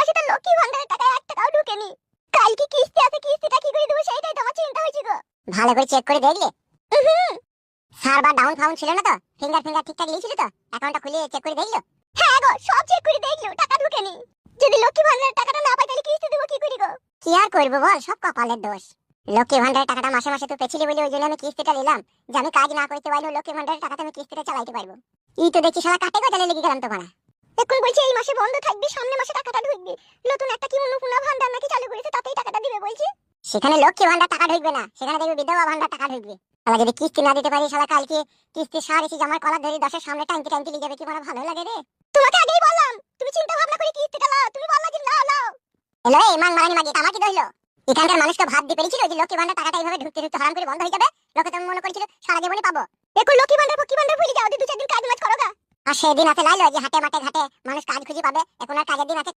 মাসে তো লক্ষ্মী ভান্ডারের টাকা 1 টাকাও ঢোকেনি। কালকে কিস্তি আছে, কিস্তিটা কি করে দেবো সেটাই তো আমার চিন্তা হচ্ছে গো। ভালো করে চেক করে দেখলে? সার্ভার ডাউন ফাউন ছিল না তো? ফিঙ্গার ঠিকঠাক লিখছিল তো? অ্যাকাউন্টটা খুলে চেক করে দেখলো? হ্যাঁ গো, সব চেক করে দেখলো, টাকা ঢোকেনি। যদি লক্ষ্মী ভান্ডারের টাকাটা না পাই তাহলে কিস্তি দেবো কি করে গো? কি আর করবো বল, সব কপালের দোষ। লক্ষ্মী ভান্ডারের টাকাটা মাসে মাসে তুই পেছিলি বলে ওই জন্য আমি কিস্তিটা নিলাম, যে আমি কাজ না করতে পারলেও লক্ষ্মী ভান্ডারের টাকাতে আমি কিস্তিটা চালাইতে পারবো। ই তো দেখছি শালা কাটে গজালে লেগে গেলাম তো মারা। এখন বলছে এই মাসে বন্ধ থাকবে, সামনে মাসে টাকাটা ঢুকবে। নতুন একটা কি অন্নপূর্ণা ভান্ডার নাকি চালু করেছে, তাতেই টাকাটা দিবে বলছে। সেখানে লক্ষ্মী ভান্ডার টাকা ঢুকবে না, সেখানে দেখবি বিধবা ভান্ডার টাকা ঢুকবে। শালা যদি কিস্তি না দিতে পারি, শালা কালকে কিস্তি সার এসে জামার কলার ধরে 10-এর সামনে টাইমতে টাইমতে লিয়ে যাবে, কি মারা ভালো লাগে রে। তোমাকে আগেই বললাম তুমি চিন্তা ভাবনা করে কিস্তিটা লাও, তুমি বললা যে লাও লাও। এলো এই মান মারানি মাগি, আমার কি দইলো? এখানকার মানুষকে ভাব দিয়ে পেরেছিল যে লক্ষ্মী ভান্ডার টাকাটা এইভাবে ঢুকতে ঢুকতে হারাম করে বন্ধ হয়ে যাবে। লোকে তো মনে করেছিল সারা জীবনই পাবো। এখন লক্ষ্মী ভান্ডার ভুলে যাও, 2-4 দিন কাজ মাছ করো গা। আর সেদিন আছে লাইলো যে হাটে মাঠে ঘাটে মানুষ কাজ খুঁজে পাবে, এখন আর কাজের দিন আছে?